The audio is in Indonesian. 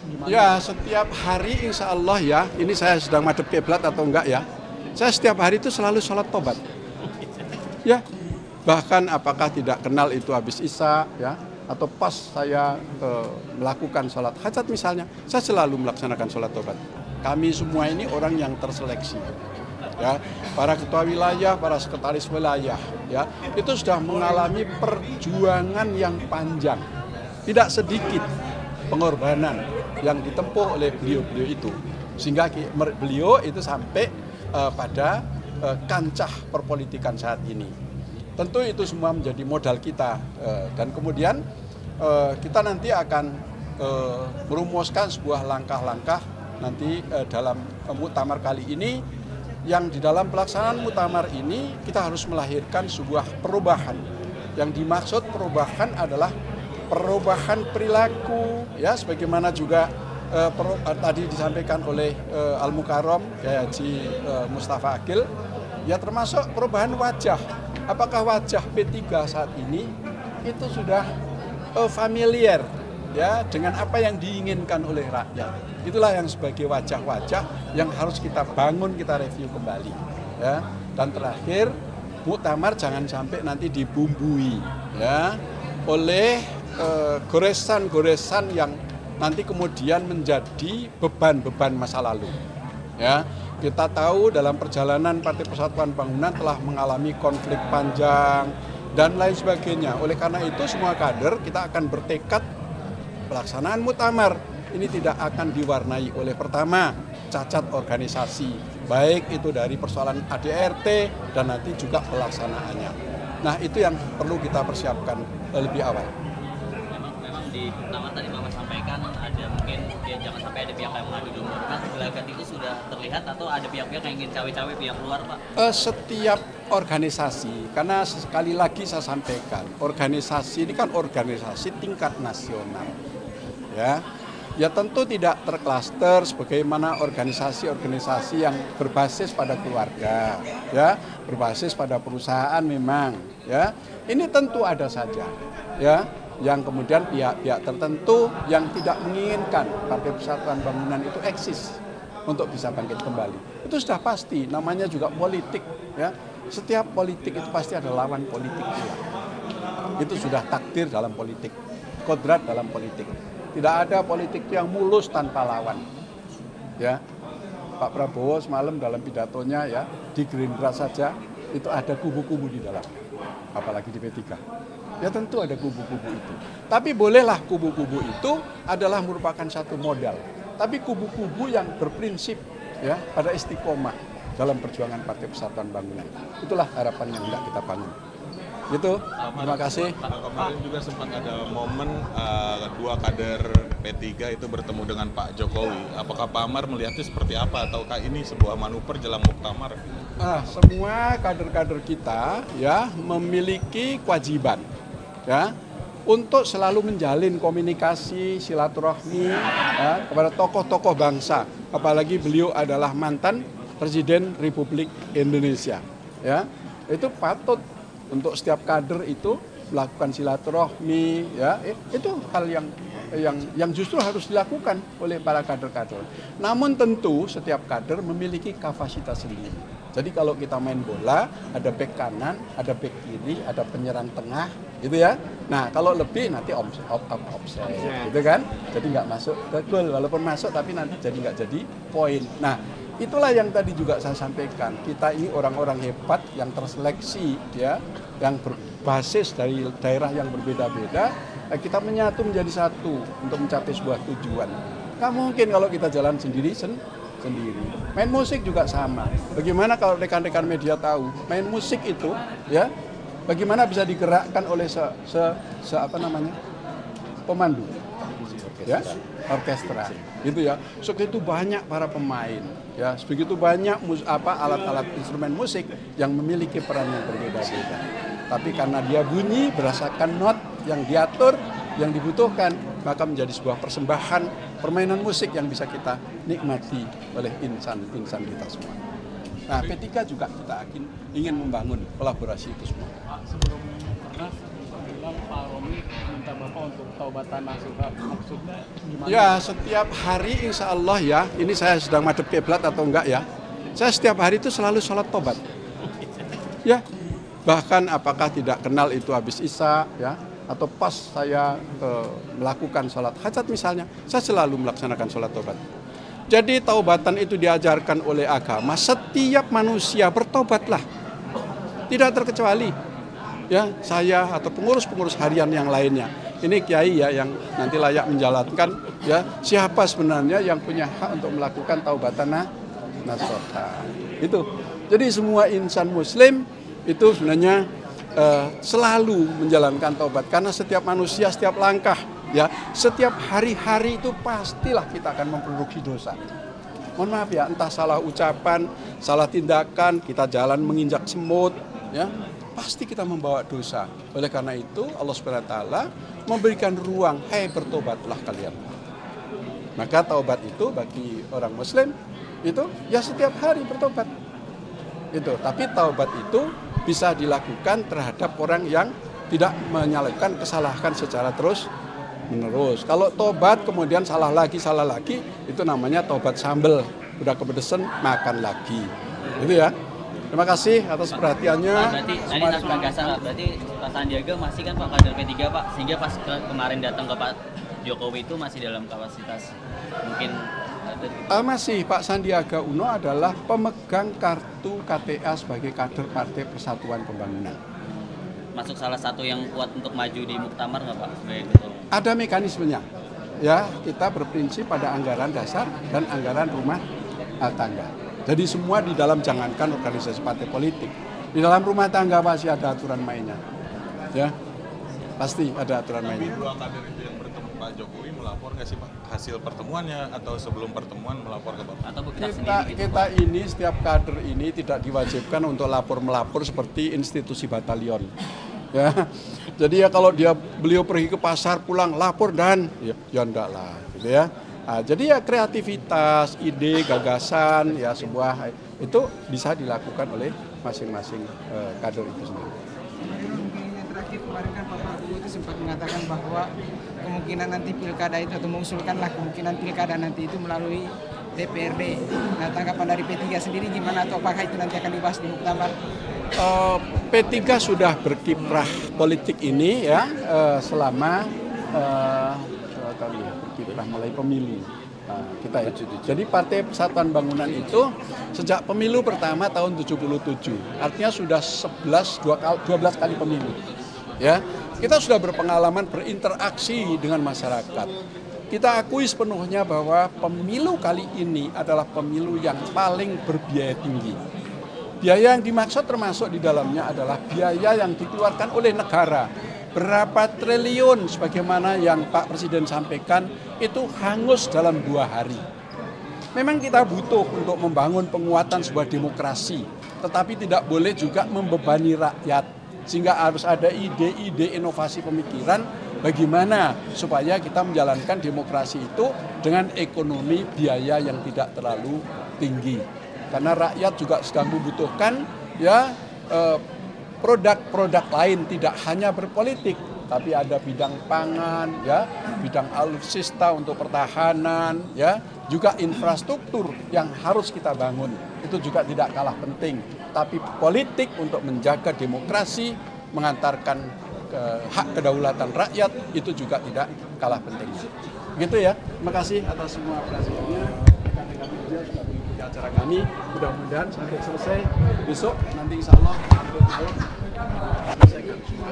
Gimana? Ya, setiap hari insya Allah ya, ini saya sedang madep kiblat atau enggak ya, saya setiap hari itu selalu sholat tobat. Ya, bahkan apakah tidak kenal itu habis isya ya, atau pas saya melakukan sholat hajat misalnya, saya selalu melaksanakan sholat tobat. Kami semua ini orang yang terseleksi. Ya, para ketua wilayah, para sekretaris wilayah, ya, itu sudah mengalami perjuangan yang panjang, tidak sedikit pengorbanan yang ditempuh oleh beliau-beliau itu, sehingga beliau itu sampai pada kancah perpolitikan saat ini. Tentu itu semua menjadi modal kita, dan kemudian kita nanti akan merumuskan sebuah langkah-langkah nanti dalam muktamar kali ini. Yang di dalam pelaksanaan muktamar ini kita harus melahirkan sebuah perubahan. Yang dimaksud perubahan adalah perubahan perilaku, ya, sebagaimana juga tadi disampaikan oleh Al-Mukarram Kiai Haji Mustafa Akil, ya, termasuk perubahan wajah. Apakah wajah P3 saat ini itu sudah familiar, ya, dengan apa yang diinginkan oleh rakyat? Itulah yang sebagai wajah-wajah yang harus kita bangun, kita review kembali, ya. Dan terakhir, muktamar jangan sampai nanti dibumbui, ya, oleh goresan-goresan yang nanti kemudian menjadi beban-beban masa lalu, ya. Kita tahu dalam perjalanan Partai Persatuan Bangunan telah mengalami konflik panjang dan lain sebagainya. Oleh karena itu semua kader kita akan bertekad pelaksanaan muktamar ini tidak akan diwarnai oleh pertama cacat organisasi, baik itu dari persoalan ADRT dan nanti juga pelaksanaannya. Nah, itu yang perlu kita persiapkan lebih awal. Memang di muktamar tadi Bapak sampaikan ada mungkin ya jangan sampai ada pihak yang mengadu domba. Nah, gelagat itu sudah terlihat atau ada pihak-pihak yang ingin cawe-cawe pihak luar, Pak? Setiap organisasi, karena sekali lagi saya sampaikan, organisasi ini kan organisasi tingkat nasional, ya. Ya tentu tidak terklaster sebagaimana organisasi-organisasi yang berbasis pada keluarga, ya, berbasis pada perusahaan memang, ya. Ini tentu ada saja, ya, yang kemudian pihak-pihak tertentu yang tidak menginginkan Partai Persatuan Bangunan itu eksis untuk bisa bangkit kembali. Itu sudah pasti, namanya juga politik, ya. Setiap politik itu pasti ada lawan politik juga. Itu sudah takdir dalam politik, kodrat dalam politik. Tidak ada politik yang mulus tanpa lawan, ya. Pak Prabowo semalam dalam pidatonya, ya, di Gerindra saja itu ada kubu-kubu di dalam, apalagi di P3. Ya tentu ada kubu-kubu itu. Tapi bolehlah kubu-kubu itu adalah merupakan satu modal. Tapi kubu-kubu yang berprinsip, ya, pada istiqomah dalam perjuangan Partai Persatuan Bangunan. Itulah harapan yang hendak kita bangun. Gitu, terima kasih. Kemarin juga sempat ada momen kedua kader P3 itu bertemu dengan Pak Jokowi. Apakah Pak Amar melihatnya seperti apa? Ataukah ini sebuah manuver jelang muktamar? Semua kader-kader kita, ya, memiliki kewajiban, ya, untuk selalu menjalin komunikasi silaturahmi, ya, kepada tokoh-tokoh bangsa. Apalagi beliau adalah mantan Presiden Republik Indonesia, ya. Itu patut untuk setiap kader itu melakukan silaturahmi, ya, itu hal yang justru harus dilakukan oleh para kader-kader. Namun tentu setiap kader memiliki kapasitas sendiri. Jadi kalau kita main bola, ada bek kanan, ada bek kiri, ada penyerang tengah, gitu ya. Nah, kalau lebih nanti offside, gitu kan? Jadi nggak masuk ke gol, walaupun masuk tapi nanti jadi nggak jadi poin. Nah, itulah yang tadi juga saya sampaikan. Kita ini orang-orang hebat yang terseleksi, ya, yang berbasis dari daerah yang berbeda-beda. Kita menyatu menjadi satu untuk mencapai sebuah tujuan. Nggak mungkin kalau kita jalan sendiri. Main musik juga sama. Bagaimana kalau rekan-rekan media tahu, main musik itu, ya, bagaimana bisa digerakkan oleh pemandu, ya, orkestra, gitu ya. Segitu banyak para pemain, ya, sebegitu banyak alat-alat instrumen musik yang memiliki peran yang berbeda-beda. Tapi karena dia bunyi berdasarkan not yang diatur, yang dibutuhkan, maka menjadi sebuah persembahan permainan musik yang bisa kita nikmati oleh insan kita semua. Nah, P3 juga kita ingin membangun kolaborasi itu semua. Pak, sebelum Mukernas bilang Pak Pak Romi minta Bapak untuk taubatan langsung, Pak. Maksudnya gimana? Ya, setiap hari insya Allah ya, ini saya sedang madep kiblat atau enggak ya, saya setiap hari itu selalu sholat tobat. Ya, bahkan apakah tidak kenal itu habis isya ya, atau pas saya melakukan sholat hajat misalnya, saya selalu melaksanakan sholat tobat. Jadi taubatan itu diajarkan oleh agama, setiap manusia bertobatlah, tidak terkecuali ya saya atau pengurus-pengurus harian yang lainnya. Ini kiai ya yang nanti layak menjalankan ya siapa sebenarnya yang punya hak untuk melakukan taubatan nasuha. Itu. Jadi semua insan muslim itu sebenarnya selalu menjalankan taubat karena setiap manusia setiap langkah ya setiap hari-hari itu pastilah kita akan memproduksi dosa. Mohon maaf ya, entah salah ucapan, salah tindakan, kita jalan menginjak semut ya, pasti kita membawa dosa. Oleh karena itu Allah SWT memberikan ruang, hai bertobatlah kalian. Maka taubat itu bagi orang muslim itu ya setiap hari bertobat. Itu, tapi taubat itu bisa dilakukan terhadap orang yang tidak menyalahkan kesalahan secara terus menerus. Kalau tobat kemudian salah lagi, itu namanya tobat sambel. Udah kepedesan makan lagi. Gitu ya. Terima kasih atas perhatiannya. Pak, berarti ini langsung gagasan Pak. Berarti Pak Sandiaga masih kan Pak kader P3 Pak, sehingga pas kemarin datang ke Pak Jokowi itu masih dalam kapasitas mungkin masih Pak Sandiaga Uno adalah pemegang kartu KTA sebagai kader Partai Persatuan Pembangunan. Masuk salah satu yang kuat untuk maju di muktamar nggak Pak? Ada mekanismenya. Ya, kita berprinsip pada anggaran dasar dan anggaran rumah tangga. Jadi semua di dalam, jangankan organisasi partai politik, di dalam rumah tangga pasti ada aturan mainnya. Ya, pasti ada aturan mainnya. Dua kader itu yang bertemu Pak Jokowi melapor nggak sih Pak hasil pertemuannya atau sebelum pertemuan melapor ke Bapak? Atau Kita ini setiap kader ini tidak diwajibkan untuk melapor seperti institusi batalion. Ya, jadi ya kalau beliau pergi ke pasar pulang lapor dan ya enggak lah, gitu ya. Nah, jadi ya kreativitas, ide, gagasan, ya sebuah itu bisa dilakukan oleh masing-masing kader itu sendiri. Yang terakhir kemarin kan Pak Prabowo itu sempat mengatakan bahwa kemungkinan nanti pilkada itu atau mengusulkanlah kemungkinan pilkada nanti itu melalui DPRD. Nah, tanggapan dari P3 sendiri gimana atau apakah itu nanti akan dibahas di muktamar? P3 sudah berkiprah politik ini ya selama berkiprah mulai pemilu kita ya. Jadi Partai Persatuan Bangunan itu sejak pemilu pertama tahun 77, artinya sudah 12 kali pemilu. Ya, kita sudah berpengalaman berinteraksi dengan masyarakat. Kita akui sepenuhnya bahwa pemilu kali ini adalah pemilu yang paling berbiaya tinggi. Biaya yang dimaksud termasuk di dalamnya adalah biaya yang dikeluarkan oleh negara. Berapa triliun sebagaimana yang Pak Presiden sampaikan itu hangus dalam 2 hari. Memang kita butuh untuk membangun penguatan sebuah demokrasi, tetapi tidak boleh juga membebani rakyat. Sehingga harus ada ide-ide inovasi pemikiran bagaimana supaya kita menjalankan demokrasi itu dengan ekonomi biaya yang tidak terlalu tinggi. Karena rakyat juga sedang membutuhkan ya produk-produk lain, tidak hanya berpolitik, tapi ada bidang pangan, ya, bidang alutsista untuk pertahanan, ya, juga infrastruktur yang harus kita bangun. Itu juga tidak kalah penting. Tapi politik untuk menjaga demokrasi, mengantarkan hak kedaulatan rakyat, itu juga tidak kalah penting. Gitu ya. Terima kasih atas semua perhatiannya. Rekan-rekan media sudah mengikuti acara kami. Mudah-mudahan sampai selesai besok. Nanti insya Allah selesaikan semua.